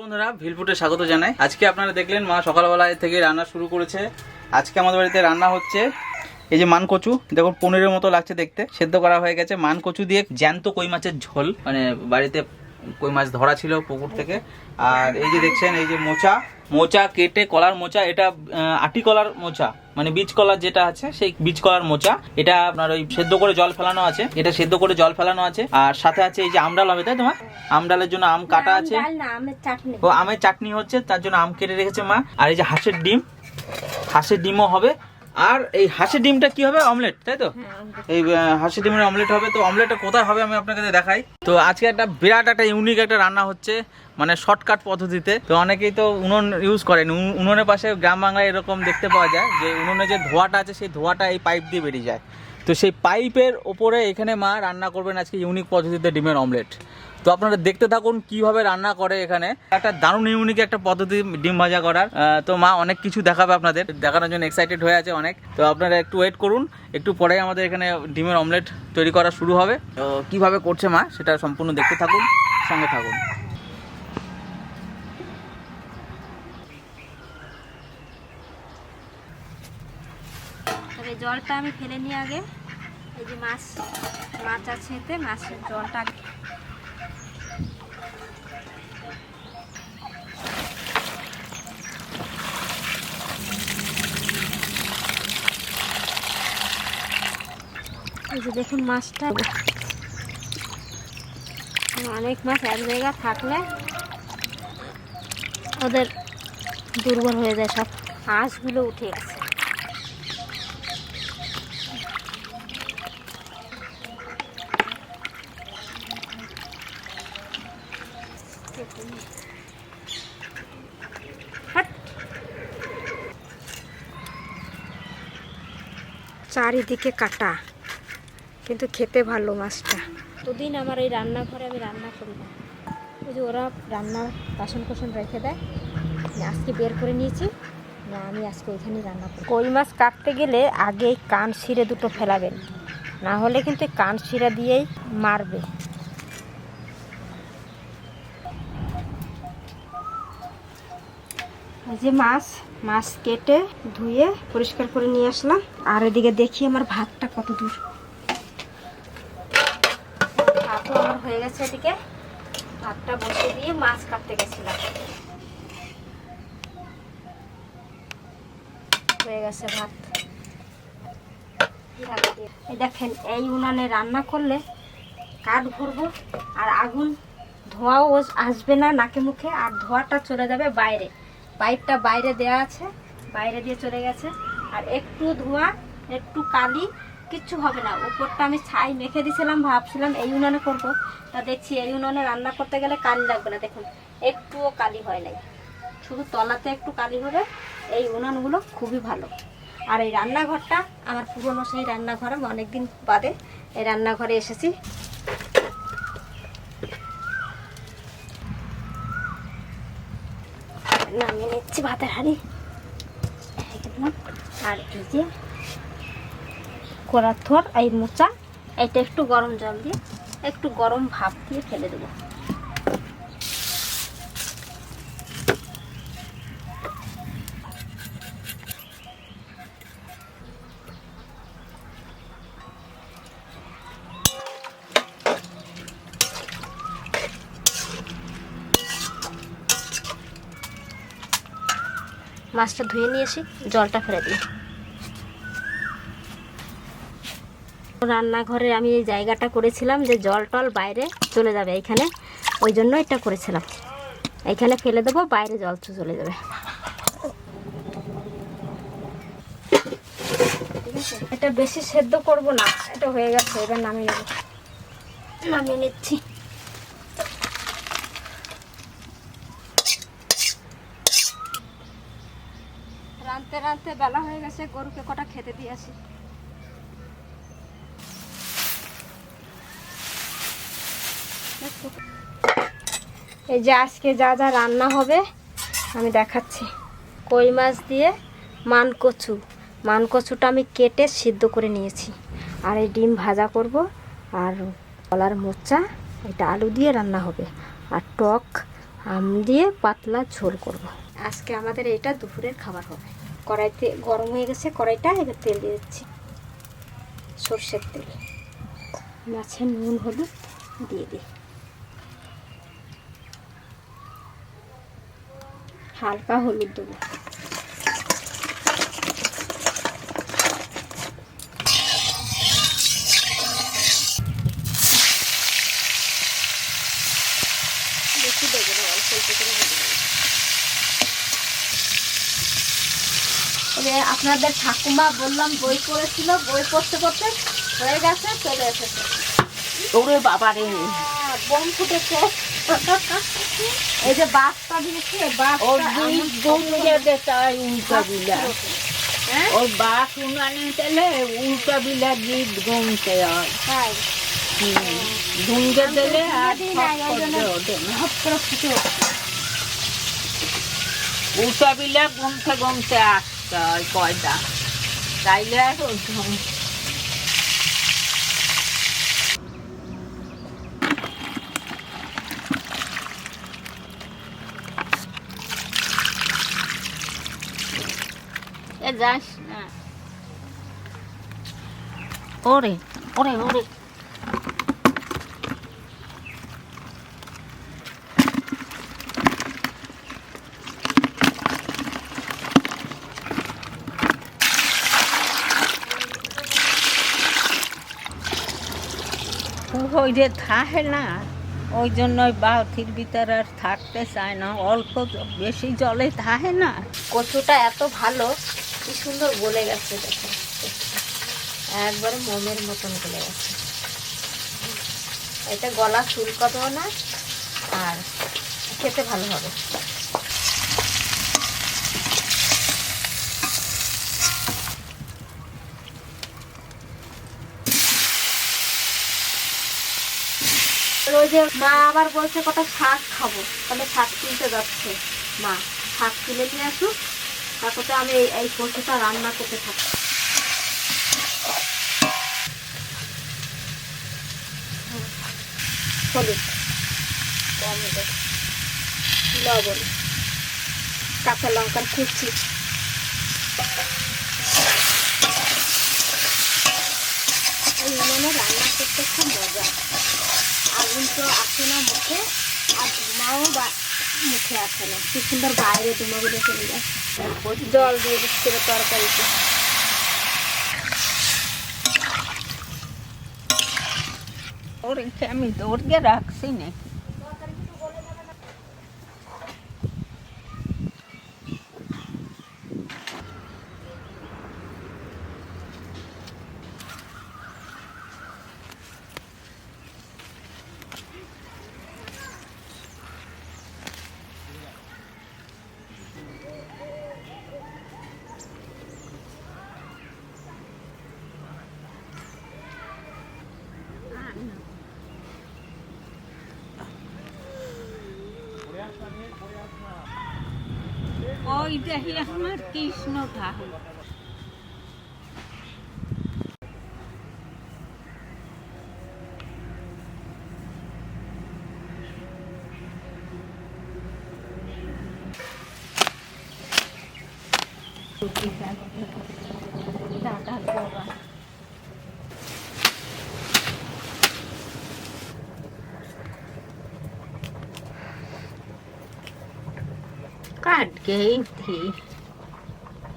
বন্ধুরা ভিলফুডে স্বাগত জানাই। আজকে আপনারা দেখলেন মা সকালবেলা থেকে রান্না শুরু করেছে। আজকে আমাদের বাড়িতে রান্না হচ্ছে এই যে মান কচু, দেখুন পনিরের মতো লাগছে দেখতে, সেদ্ধ করা হয়ে গেছে। মান কচু দিয়ে জ্যান্ত কই মাছের ঝোল, মানে বাড়িতে কই মাছ ধরা ছিল পুকুর থেকে। আর এই যে দেখছেন এই যে মোচা কেটে, কলার মোচা, এটা আটি কলার মোচা, মানে বীজ কলার যেটা আছে সেই বীজ কলার মোচা। এটা আপনার ওই সেদ্ধ করে জল ফেলানো আছে, এটা সেদ্ধ করে জল ফেলানো আছে। আর সাথে আছে এই যে আমডাল হবে, তাই তোমার আমডালের জন্য আম কাটা আছে, ও আমের চাটনি হচ্ছে, তার জন্য আম কেটে রেখেছে মা। আর এই যে হাঁসের ডিমও হবে। আর এই হাঁসের ডিমটা কি হবে? অমলেট, তাই তো? এই হাঁসের ডিমের অমলেট হবে। তো অমলেটটা কোথায় হবে আমি আপনাকে দেখাই। তো আজকে একটা বিরাট একটা ইউনিক একটা রান্না হচ্ছে, মানে শর্টকাট পদ্ধতিতে। তো অনেকেই তো উনুন ইউজ করেন, উনুনের পাশে গ্রাম বাংলায় এরকম দেখতে পাওয়া যায় যে উনুনে যে ধোঁয়াটা আছে সেই ধোঁয়াটা এই পাইপ দিয়ে বেরিয়ে যায়। তো সেই পাইপের ওপরে এখানে মা রান্না করবেন আজকে ইউনিক পদ্ধতিতে ডিমের অমলেট। তো আপনারা দেখতে থাকুন কিভাবে রান্না করে। এখানে একটা দারুণ ইউনিক একটা পদ্ধতি ডিম ভাজা করার। তো মা অনেক কিছু দেখাবে আপনাদের, দেখানোর জন্য এক্সাইটেড হয়ে আছে অনেক। তো আপনারা একটু ওয়েট করুন, একটু পরে আমাদের এখানে ডিমের অমলেট তৈরি করা শুরু হবে। তো কিভাবে করছে মা সেটা সম্পূর্ণ দেখতে থাকুন, সঙ্গে থাকুন। তবে জলটা আমি ফেলে নিই আগে। এই যে মাছ আছে এতে, মাছের জলটা এই যে দেখুন মাছটা, অনেক মাছ এক জায়গা থাকলে ওদের দুর্বল হয়ে যায়, সব আঁশগুলো উঠে গেছে। চারিদিকে কাটা, কিন্তু খেতে ভালো মাছটা। দুদিন আমার এই রান্নাঘরে আমি রান্না করি না, ওই যে ওরা রান্নার বাসন কোসন রেখে দেয়, আজকে বের করে নিয়েছি না, আমি আজকে ওইখানেই রান্না করি। কই মাছ কাটতে গেলে আগে কান শিরে দুটো ফেলাবেন, না হলে কিন্তু কান শিরা দিয়েই মারবে। এই যে মাছ কেটে ধুয়ে পরিষ্কার করে নিয়ে আসলাম। আর এদিকে দেখি আমার ভাতটা কত দূর। ভাতও আমার হয়ে গেছে, এদিকে ভাতটা বসিয়ে দিয়ে মাছ কাটতে গেছিলাম, হয়ে গেছে ভাত। এই দেখেন, এই উনানে রান্না করলে কাঠ ভরবো আর আগুন, ধোঁয়াও আসবে না নাকে মুখে, আর ধোঁয়াটা চলে যাবে বাইরে। পাইপটা বাইরে দেওয়া আছে, বাইরে দিয়ে চলে গেছে। আর একটু ধোঁয়া, একটু কালি, কিচ্ছু হবে না। উপরটা আমি ছাই মেখে দিয়েছিলাম, ভাবছিলাম এই উনানে করবো, তা দেখছি এই উনানে রান্না করতে গেলে কালি লাগবে না। দেখুন একটুও কালি হয় নাই, শুধু তলাতে একটু কালি হবে। এই উনানগুলো খুবই ভালো। আর এই রান্নাঘরটা আমার পুরনো সেই রান্নাঘর, আমি অনেকদিন বাদে এই রান্নাঘরে এসেছি। নামিয়ে নিচ্ছি ভাতের হাঁড়ি। আর এই যে কলার থোর, এই মোচা, এটা একটু গরম জল দিয়ে, একটু গরম ভাপ দিয়ে ফেলে দেবো। মাছটা ধুয়ে নিয়ে এসি, জলটা ফেলে দিই। রান্নাঘরে আমি এই জায়গাটা করেছিলাম যে জল টল বাইরে চলে যাবে এইখানে, ওই জন্য এটা করেছিলাম। এইখানে ফেলে দেবো, বাইরে জল চলে যাবে। এটা বেশি সেদ্ধ করব না, এটা হয়ে গেছে, এবার নামিয়ে নেব। নামিয়ে নিচ্ছি। রাঁধতে বেলা হয়ে গেছে, গরুকে কটা খেতে দিয়ে আসি। এই যে আজকে যা যা রান্না হবে আমি দেখাচ্ছি। কই মাছ দিয়ে মানকচুটা আমি কেটে সিদ্ধ করে নিয়েছি। আর এই ডিম ভাজা করব, আর কলার মোচা, এটা আলু দিয়ে রান্না হবে। আর টক আম দিয়ে পাতলা ঝোল করব। আজকে আমাদের এটা দুপুরের খাবার হবে। কড়াইতে গরম হয়ে গেছে কড়াইটা, এবার তেল দিয়ে দিচ্ছি, সর্ষের তেল। মাছের নুন হলুদ দিয়ে দিই, হালকা হলুদ দেবো। বেশি দেবো না, অল্প অল্প করে দেবো। আপনাদের ঠাকুমা বললাম বই পড়েছিল, বই পড়তে পড়তে হয়ে গেছে, চলে এসেছে। ওরে বাবা রে, বোম ফুটেছে। এই যে বাসটা দিয়েছি, উল্টা বিলা ওর বাস উনানে তেলে উল্টা বিলা গীত ঘুমতে হয়, ঘুমতে দিলে আর উল্টা বিলা ঘুমতে ঘুমতে আসতে হয় কয়টা, তাইলে আর যাস না। ওরে ওরে ওরে, ওই যে থাকে না, ওই জন্যই বালতির ভিতরে আর থাকতে চায় না, অল্প বেশি জলে থাকে না। কচুটা এত ভালো, কি সুন্দর গলে গেছে, দেখো একবারে মোমের মতন গলে গেছে। এটা গলা চুলকাবেও না আর খেতে ভালো হবে। ওই যে মা আবার বলছে কটা শাক খাবো, তাহলে শাক তুলতে যাচ্ছে মা, শাক তুলে নিয়ে আসুক, তারপরে আমি এই কচুটা রান্না করতে থাকি। হলুদ, টমেটো, লবণ, কাঁচা লঙ্কার কুচি, এই উনুনে রান্না করতে খুব মজা। আগুন তো আসে না মুখে, আর ধুমাও মুখে আসে না, কি সুন্দর বাইরে ধুমাগুলো চলে যায়। জল দিয়ে দিচ্ছিল তরকারিতে। ওরে আমি দৌড়ে রাখছি নাকি, ওই দেখি আমার কৃষ্ণ ঠাকুর। কাট গেছি,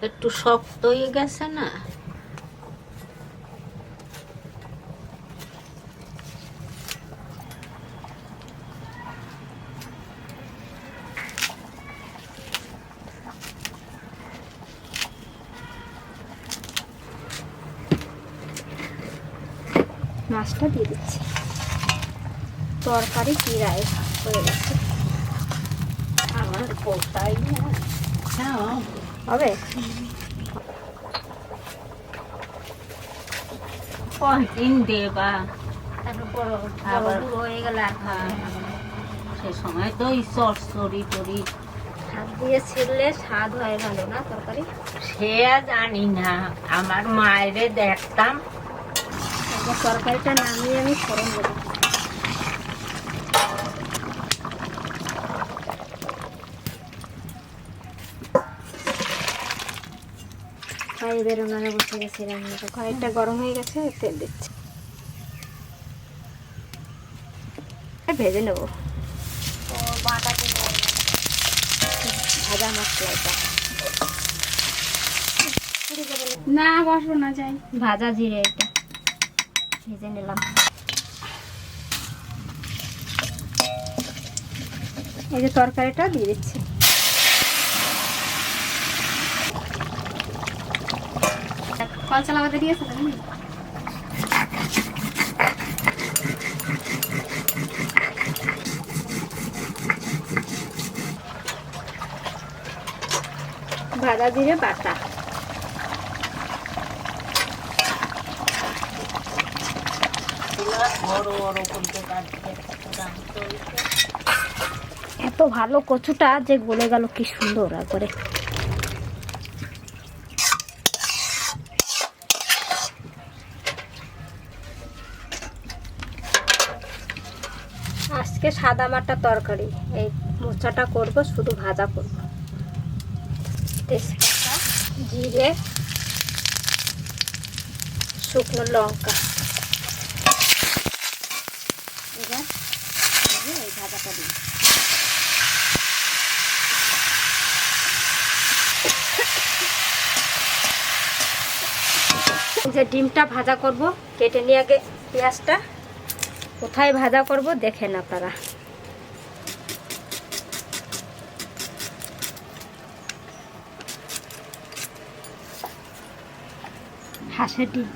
একটু শক্ত হয়ে গেছে না, মাছটা দিয়ে দিচ্ছি, তরকারি কিরায় হয়ে গেছে। আমার কোথায় হবে কয়দিন দেবা, আবার হয়ে গেলে আর সে সময় তো এই চরচড়ি টরি হাত দিয়ে ছিললে স্বাদ হয় ভালো না তরকারি। সে জানি না, আমার মায়েরে দেখতাম। তরকারিটা নামিয়ে আমি ফোড়ন দেবো। কড়াই বেরোনারে বসে গেছে রান্নাটা। কড়াইটা গরম হয়ে গেছে, তেল দিচ্ছি, ভেজে নেবো ভাজা মশলাটা। না বসবো না, যাই। ভাজা জিরে এটা ভেজে নিলাম। এই যে তরকারিটা দিয়ে দিচ্ছি। কল চালাবাতে দিয়েছে তো নাকি? ভাজা জিরে বাটা, এত ভালো কচুটা যে গলে গেল, কি সুন্দর করে। আজকে সাদা মাটা তরকারি, এই মোচাটা করব, শুধু ভাজা করব। তেজপাতা, জিরে, শুকনো লঙ্কা, এবার এই ভাজাটা দিই। যে ডিমটা ভাজা করব, কেটে নিয়ে আগে পেঁয়াজটা। কোথায় ভাজা করব দেখেন আপনারা। হাঁসের ডিম,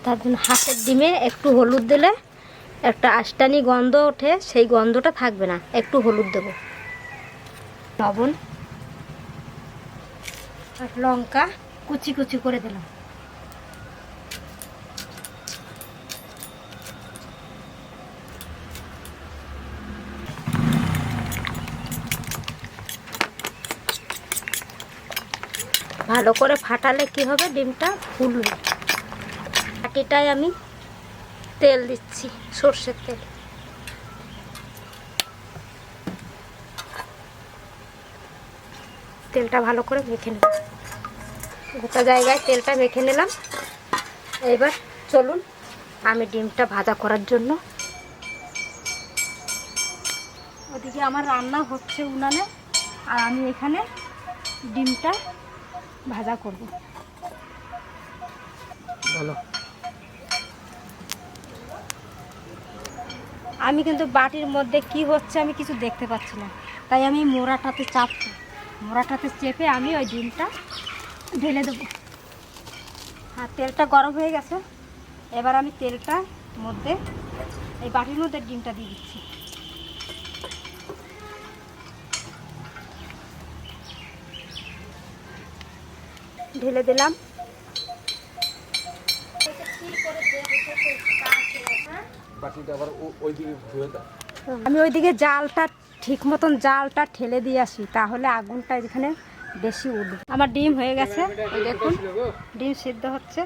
তার জন্য হাঁসের ডিমে একটু হলুদ দিলে একটা আষ্টানি গন্ধ ওঠে, সেই গন্ধটা থাকবে না। একটু হলুদ দেব, লবণ আর লঙ্কা কুচি কুচি করে দিলাম। ভালো করে ফাটালে কি হবে, ডিমটা ফুলবে। বাটিটায় আমি তেল দিচ্ছি, সর্ষের তেল। তেলটা ভালো করে মেখে নেব, গোটা জায়গায় তেলটা মেখে নিলাম। এবার চলুন আমি ডিমটা ভাজা করার জন্য। ওদিকে আমার রান্না হচ্ছে উনানে, আর আমি এখানে ডিমটা ভাজা করব। বলো, আমি কিন্তু বাটির মধ্যে কি হচ্ছে আমি কিছু দেখতে পাচ্ছি না, তাই আমি মোড়াটাতে চাপবো। মোড়াটাতে চেপে আমি ওই ডিমটা ঢেলে দেবো। আর তেলটা গরম হয়ে গেছে, এবার আমি তেলটা মধ্যে এই বাটির মধ্যে ডিমটা দিয়ে দিচ্ছি। ঢেলে দিলাম। আমি ওইদিকে জালটা ঠিক মতন জালটা ঠেলে দিয়ে আসি, তাহলে আগুনটা এখানে বেশি উঠবে। আমার ডিম হয়ে গেছে, এই দেখুন ডিম সিদ্ধ হচ্ছে।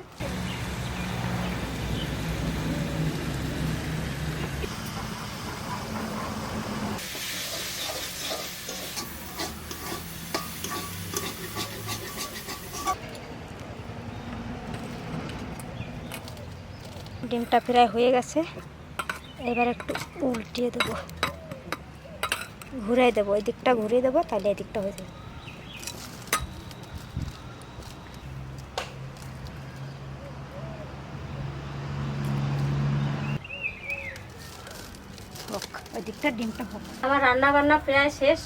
ডিমটা প্রায় হয়ে গেছে, এবার একটু উল্টিয়ে দেবো, ঘুরাই দেবো, ওই দিকটা ঘুরিয়ে দেবো, তাহলে এই দিকটা হয়ে যাবে। হোক, ওই দিকটা ডিমটা হোক। আমার রান্না বান্না প্রায় শেষ।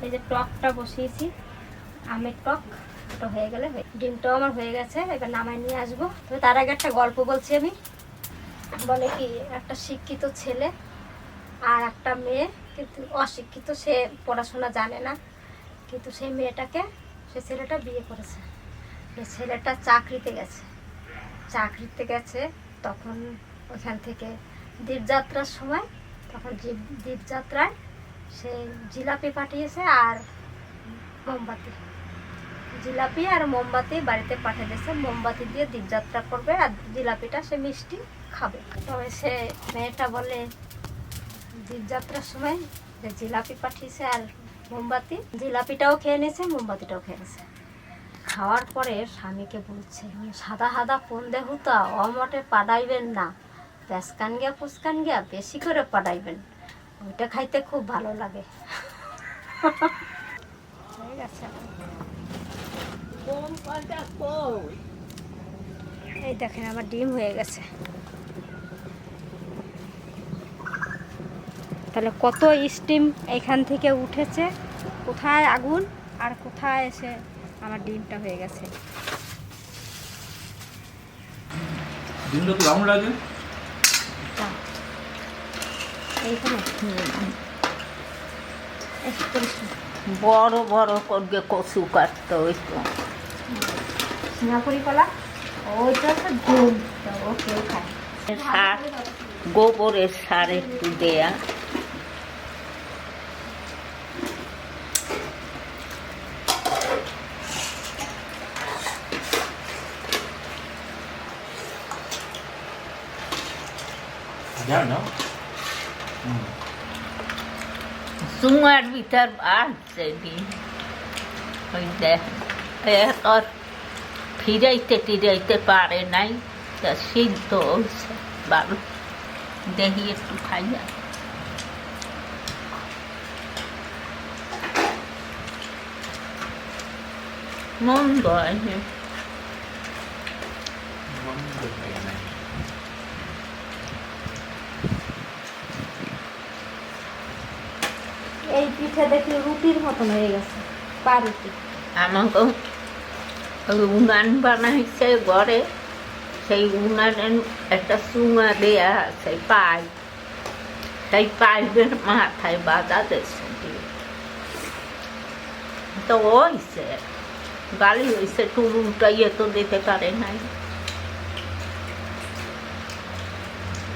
এই যে টকটা বসিয়েছি, আমের টক, ওটা হয়ে গেলে ডিমটাও আমার হয়ে গেছে। এবার নামায় নিয়ে আসবো। তবে তার আগে একটা গল্প বলছি আমি। বলে কি, একটা শিক্ষিত ছেলে আর একটা মেয়ে, কিন্তু অশিক্ষিত, সে পড়াশোনা জানে না, কিন্তু সেই মেয়েটাকে সে ছেলেটা বিয়ে করেছে। সে ছেলেটা চাকরিতে গেছে। তখন ওখান থেকে দ্বীপযাত্রার সময়, তখন দ্বীপযাত্রায় সে জিলাপি পাঠিয়েছে আর মোমবাতি। জিলাপি আর মোমবাতি বাড়িতে পাঠিয়ে দিয়েছে, মোমবাতি দিয়ে দীপযাত্রা করবে আর জিলাপিটা সে মিষ্টি খাবে। তবে সে মেয়েটা বলে দীপযাত্রার সময় যে জিলাপি পাঠিয়েছে আর মোমবাতি, জিলাপিটাও খেয়ে নিয়েছে, মোমবাতিটাও খেয়ে নিয়েছে। খাওয়ার পরে স্বামীকে বলছে, সাদা সাদা কোন দেহু তো অমটে পাঠাইবেন না, পেঁচকান গিয়া ফুসকান গিয়া বেশি করে পাঠাইবেন, ওইটা খাইতে খুব ভালো লাগে। ঠিক আছে, এই দেখেন আমার ডিম হয়ে গেছে। তাহলে কত স্টিম এখান থেকে উঠেছে, কোথায় আগুন আর কোথায় এসে আমার ডিমটা হয়ে গেছে। ডিমটা তো কেমন লাগে? এইখানে বড় বড় করে কচু কাটতে হইতো। সিঙ্গাপুরি কলা ওইটা তো ডিম, ও কেউ খায়। সার, গোবরের সার একটু দেয়া। চুঙার ভিতর আসছে ডিম, ওই দেখ আর ফিরাইতে টিরাইতে পারে নাই, তা সিদ্ধ হয়েছে ভালো। দেখি একটু খাইয়া, মন্দ হয়নি। এই পিঠে দেখি রুটির মতন হয়ে গেছে, পাউরুটি। আমাকে উনান বানাইছে ঘরে, সেই উনানের একটা চুঙা দেয়া আছে পাইপ, সেই পাইপের মাথায় বাধা দিয়েছে তো হয়েছে, গালি হয়েছে, টুরুটাইয়ে তো দিতে পারে নাই।